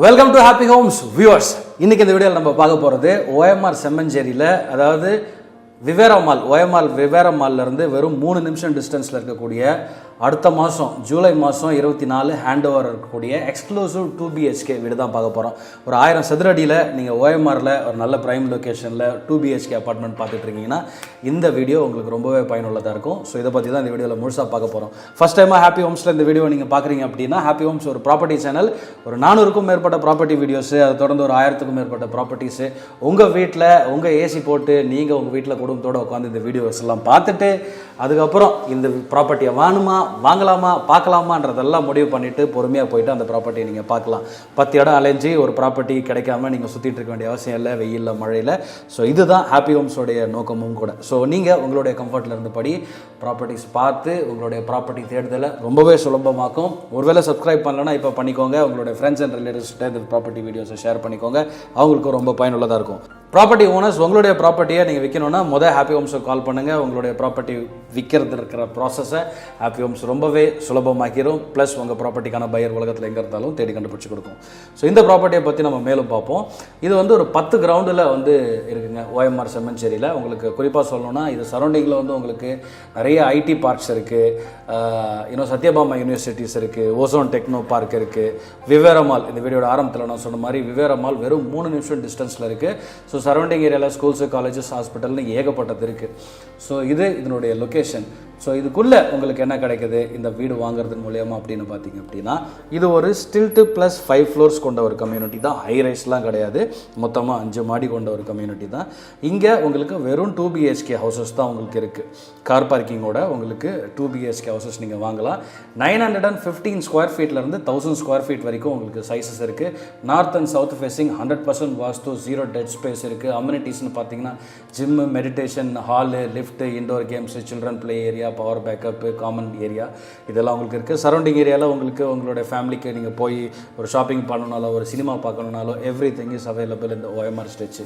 Welcome to happy homes viewers. இன்னைக்கு இந்த வீடியோவில் நம்ம பார்க்க போகிறது ஓஎம்ஆர் செம்மஞ்சேரியில், அதாவது விவேரா மால், ஓஎம்ஆர் விவேரா மால்லேருந்து வெறும் 3 நிமிஷம் டிஸ்டன்ஸில் இருக்கக்கூடிய, அடுத்த மாதம் ஜூலை மாதம் 24 ஹேண்ட் ஓவர் இருக்கக்கூடிய எக்ஸ்க்ளூசிவ் 2 BHK வீடு தான் பார்க்க போகிறோம். ஒரு 1000 சதுர அடியில் நீங்கள் ஓஎம்ஆரில் ஒரு நல்ல ப்ரைம் லொக்கேஷனில் 2 BHK அப்பார்ட்மெண்ட் பார்த்துட்டு இருக்கீங்கன்னா இந்த வீடியோ உங்களுக்கு ரொம்பவே பயனுள்ளதாக இருக்கும். ஸோ இதை பற்றி தான் இந்த வீடியோவில் முழுசாக பார்க்க போகிறோம். ஃபஸ்ட் டைமாக ஹாப்பி ஹோம்ஸில் இந்த வீடியோ நீங்கள் பார்க்குறீங்க அப்படின்னா, ஹாப்பி ஹோம்ஸ் ஒரு ப்ராப்பர்ட்டி சேனல். ஒரு 400க்கும் மேற்பட்ட ப்ராப்பர்ட்டி வீடியோஸு, அதை தொடர்ந்து ஒரு 1000க்கும் மேற்பட்ட ப்ராப்பர்ட்டிஸு உங்கள் வீட்டில் உங்கள் ஏசி போட்டு நீங்கள் உங்கள் வீட்டில் குடும்பத்தோடு உட்காந்து இந்த வீடியோஸ் எல்லாம் பார்த்துட்டு, அதுக்கப்புறம் இந்த ப்ராப்பர்ட்டியை வாங்கலாமா பார்க்கலாமான்றதெல்லாம் முடிவு பண்ணிவிட்டு பொறுமையாக போயிட்டு அந்த ப்ராப்பர்ட்டியை நீங்கள் பார்க்கலாம். 10 இடம் அலைஞ்சி ஒரு ப்ராப்பர்ட்டி கிடைக்காம நீங்கள் சுற்றிட்டு இருக்க வேண்டிய அவசியம் இல்லை, வெயிலில் மழையில். ஸோ இதுதான் ஹாப்பி ஹோம்ஸோடைய நோக்கமும் கூட. ஸோ நீங்கள் உங்களுடைய கம்ஃபர்ட்டில் இருந்தபடி ப்ராப்பர்ட்டிஸ் பார்த்து உங்களுடைய ப்ராப்பர்ட்டி தேடுதலை ரொம்பவே சுலபமாக்கும். ஒருவேளை சப்ஸ்கிரைப் பண்ணலன்னா இப்போ பண்ணிக்கோங்க. உங்களுடைய ஃப்ரெண்ட்ஸ் அண்ட் ரிலேட்டிவ்ஸ்கிட்ட இந்த ப்ராப்பர்ட்டி வீடியோஸை ஷேர் பண்ணிக்கோங்க, அவங்களுக்கும் ரொம்ப பயனுள்ளதாக இருக்கும். ப்ராப்பர்ட்டி ஓனர்ஸ், உங்களுடைய ப்ராப்பர்ட்டியை நீங்கள் விற்கணுன்னா ஹாப்பி ஹோம்ஸுக்கு கால் பண்ணுங்கள். உங்களுடைய ப்ராப்பர்ட்டி விற்கிறது இருக்கிற ப்ராசஸை ஹாப்பி ஹோம்ஸ் ரொம்பவே சுலபமாக்கிடும். ப்ளஸ் உங்கள் ப்ராப்பர்ட்டிக்கான பையர் உலகத்தில் எங்கே இருந்தாலும் தேடி கண்டுபிடிச்சி கொடுக்கும். ஸோ இந்த ப்ராப்பர்ட்டியை பற்றி நம்ம மேலும் பார்ப்போம். இது ஒரு 10 கிரவுண்டில் இருக்குங்க ஓஎம்ஆர் செம்மஞ்சேரியில். உங்களுக்கு குறிப்பாக சொல்லணும்னா, இது சரௌண்டிங்கில் உங்களுக்கு நிறைய ஐடி பார்க்ஸ் இருக்குது, சத்யபாமா யூனிவர்சிட்டிஸ் இருக்குது, ஓசோன் டெக்னோ பார்க் இருக்குது, விவேரா மால். இந்த வீடியோட ஆரம்பத்தில் நான் சொன்ன மாதிரி விவேரா மால் வெறும் 3 நிமிஷம் டிஸ்டன்ஸில் இருக்குது. ஸோ சரௌண்டிங் ஏரியாவில் ஸ்கூல்ஸு, காலேஜஸ், ஹாஸ்பிட்டல்னு ஏகப்பட்டது இருக்குது. ஸோ இதனுடைய லொக்கேஷன். ஸோ இதுக்குள்ளே உங்களுக்கு என்ன கிடைக்குது இந்த வீடு வாங்குறது மூலயமா அப்படின்னு பார்த்தீங்க அப்படின்னா, இது ஒரு ஸ்டில்ட்டு +5 ஃப்ளோர்ஸ் கொண்ட ஒரு கம்யூனிட்டி தான். ஹை ரைஸ்லாம் கிடையாது, மொத்தமாக 5 மாடி கொண்ட ஒரு கம்யூனிட்டி தான். இங்கே உங்களுக்கு வெறும் 2 BHK ஹவுசஸ் தான் உங்களுக்கு இருக்குது. கார் பார்க்கிங்கோட உங்களுக்கு 2 BHK ஹவுசஸ் நீங்கள் வாங்கலாம். 915 ஸ்கொயர் ஃபீட்லேருந்து 1000 ஸ்கொயர் ஃபீட் வரைக்கும் உங்களுக்கு சைஸஸ் இருக்குது. North and south facing 100% vastu, 0 dead space இருக்குது. அம்யூனிட்டிஸ்னு பார்த்தீங்கன்னா gym, meditation hall, lift, indoor games, children play area, power backup, common area, இதெல்லாம் உங்களுக்கு இருக்குது. சரௌண்டிங் ஏரியாவில் உங்களுடைய ஃபேமிலிக்கு நீங்கள் போய் ஒரு ஷாப்பிங் பண்ணணுனாலோ ஒரு சினிமா பார்க்கணுனாலோ எவ்ரிதிங் இஸ் அவைலபிள் இந்த ஓஎம்ஆர் ஸ்ட்ரெச்.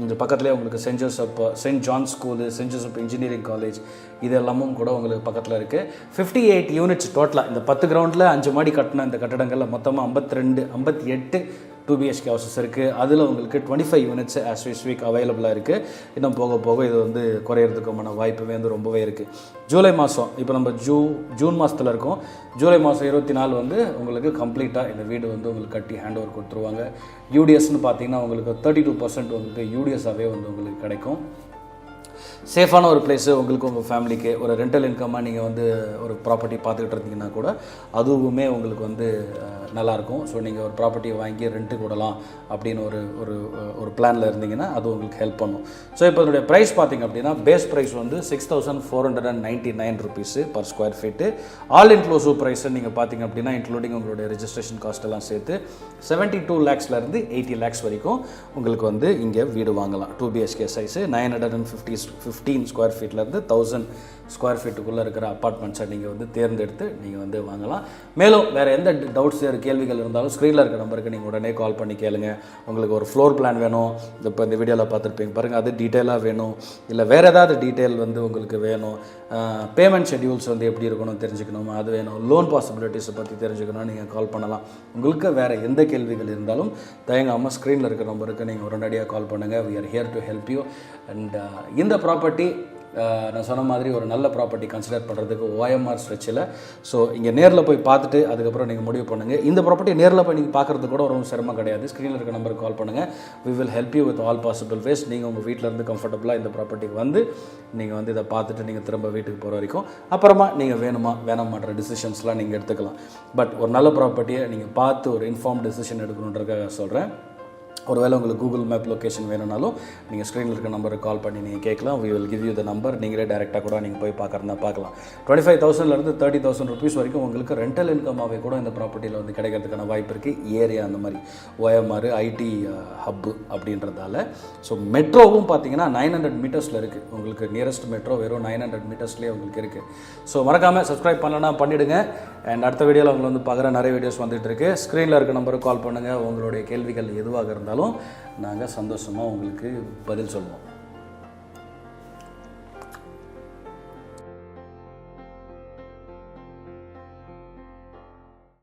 இந்த பக்கத்துலேயே உங்களுக்கு saint John's school, saint Joseph engineering college, இது எல்லாமும் கூட உங்களுக்கு பக்கத்தில் இருக்குது. 58 யூனிட்ஸ் டோட்டலாக இந்த 10 கிரவுண்டில் 5 மாடி கட்டின இந்த கட்டடங்களில் மொத்தமாக 58 2 BHK ஹவுசஸ் இருக்குது. அதில் உங்களுக்கு 25 யூனிட்ஸ் ஆஸ் வி ஸ்பீக் அவைலபிளாக இருக்குது. இன்னும் போக போக இது குறையிறதுக்குமான வாய்ப்புமே ரொம்பவே இருக்குது. ஜூலை மாதம், இப்போ நம்ம ஜூன் மாதத்தில் இருக்கோம். ஜூலை மாதம் 24 உங்களுக்கு கம்ப்ளீட்டாக இந்த வீடு உங்களுக்கு கட்டி ஹேண்ட் ஓவர் கொடுத்துருவாங்க. யூடிஎஸ்ன்னு பார்த்தீங்கன்னா உங்களுக்கு 32% உங்களுக்கு யூடிஎஸ்ஸாகவே உங்களுக்கு கிடைக்கும். சேஃபான ஒரு பிளேஸு உங்களுக்கு, உங்கள் ஃபேமிலிக்கு ஒரு ரெண்டல் இன்கம்மாக நீங்கள் ஒரு ப்ராப்பர்ட்டி பார்த்துக்கிட்டு இருந்தீங்கன்னா கூட அதுவுமே உங்களுக்கு நல்லாயிருக்கும். ஸோ நீங்கள் ஒரு ப்ராப்பர்ட்டியை வாங்கி ரெண்ட்டுக்கு விடலாம் அப்படின்னு ஒரு பிளானில் இருந்தீங்கன்னா அது உங்களுக்கு ஹெல்ப் பண்ணும். ஸோ இப்போ இதனுடைய ப்ரைஸ் பார்த்திங்க அப்படின்னா, base price 6,499 rupees per square feet. All inclusive ப்ரைஸை நீங்கள் பார்த்தீங்க அப்படின்னா, இன்க்ளூடிங் உங்களுடைய ரெஜிஸ்ட்ரேஷன் காஸ்ட் எல்லாம் சேர்த்து 72 lakhsலேருந்து 80 lakhs வரைக்கும் உங்களுக்கு இங்கே வீடு வாங்கலாம். 2 BHK சைஸு 915 ஸ்கொயர் ஃபீட்லேருந்து 1000 ஸ்கொயர் ஃபீட்டுக்குள்ளே இருக்கிற அப்பார்ட்மெண்ட்ஸை நீங்கள் தேர்ந்தெடுத்து நீங்கள் வாங்கலாம். மேலும் வேறு எந்த டவுட்ஸ், கேள்விகள் இருந்தாலும் ஸ்க்ரீனில் இருக்கிற நம்பருக்கு நீங்கள் உடனே கால் பண்ணி கேளுங்க. உங்களுக்கு ஒரு ஃப்ளோர் பிளான் வேணும், இப்போ இந்த வீடியோவில் பார்த்துருப்பீங்க பாருங்கள், அது டீட்டெயிலாக வேணும், இல்லை வேறு ஏதாவது டீட்டெயில் உங்களுக்கு வேணும், பேமெண்ட் ஷெட்யூல்ஸ் எப்படி இருக்கணும் தெரிஞ்சுக்கணும், அது வேணும், லோன் பாசிபிலிட்டிஸை பற்றி தெரிஞ்சுக்கணும், நீங்கள் கால் பண்ணலாம். உங்களுக்கு வேறு எந்த கேள்விகள் இருந்தாலும் தயங்காமல் ஸ்க்ரீனில் இருக்கிற நம்பருக்கு நீங்கள் உடனடியாக கால் பண்ணுங்கள். we are here to help you. And இந்த ப்ராப்பர்ட்டி நான் சொன்ன மாதிரி ஒரு நல்ல ப்ராப்பர்ட்டி கன்சிடர் பண்ணுறதுக்கு ஓஎம்ஆர் ஸ்ட்ரெச்சில். ஸோ இங்கே நேரில் போய் பார்த்துட்டு அதுக்கப்புறம் நீங்கள் முடிவு பண்ணுங்கள். இந்த ப்ராப்பர்ட்டி நேரில் போய் நீங்கள் பார்க்குறது கூட ஒரு சிரமம் கிடையாது. ஸ்க்ரீனில் இருக்க நம்பருக்கு கால் பண்ணுங்கள். we will help you with all possible ways. நீங்கள் உங்கள் வீட்டிலேருந்து கம்ஃபர்டபுளாக இந்த ப்ராப்பர்ட்டிக்கு நீங்கள் இதை பார்த்துட்டு நீங்கள் திரும்ப வீட்டுக்கு போகிற வரைக்கும் அப்புறமா நீங்கள் வேணாமான்ற டிசிஷன்ஸ்லாம் நீங்கள் எடுத்துக்கலாம். பட் ஒரு நல்ல ப்ராப்பர்ட்டியை நீங்கள் பார்த்து ஒரு இன்ஃபார்ம் டிசிஷன் எடுக்கணுன்றதுக்காக சொல்கிறேன். ஒருவேளை உங்களுக்கு கூகுள் மேப் லொக்கேஷன் வேணும்னாலும் நீங்கள் ஸ்க்ரீனில் இருக்க நம்பருக்கு கால் பண்ணி நீங்கள் கேட்கலாம். we will give you the number. நீங்களே டைரெக்டாக கூட நீங்கள் போய் பார்க்குறதா பார்க்கலாம். 25,000லேருந்து 30,000 ருபீஸ் வரைக்கும் உங்களுக்கு ரெண்டல் இன்கமாகவே கூட இந்த ப்ராப்பர்ட்டியில் கிடைக்கிறதுக்கான வாய்ப்பு இருக்குது. ஏரியா அந்த மாதிரி ஓஎம்ஆர் ஐடி ஹப்பு அப்படின்றதால. ஸோ மெட்ரோவும் பார்த்தீங்கன்னா 900 மீட்டர்ஸில் இருக்குது. உங்களுக்கு நியரஸ்ட் மெட்ரோ வெறும் 900 மீட்டர்ஸ்லேயே உங்களுக்கு இருக்குது. ஸோ மறக்காமல் சப்ஸ்கிரைப் பண்ணலன்னா பண்ணிவிடுங்க. அண்ட் அடுத்த வீடியோவில் உங்களை பார்க்குற நிறைய வீடியோஸ் வந்துட்டு இருக்குது. ஸ்க்ரீனில் இருக்க நம்பருக்கு கால் பண்ணுங்கள். உங்களுடைய கேள்விகள் எதுவாக இருந்தாலும் நாங்கள் சந்தோஷமாக உங்களுக்கு பதில் சொல்லுவோம்.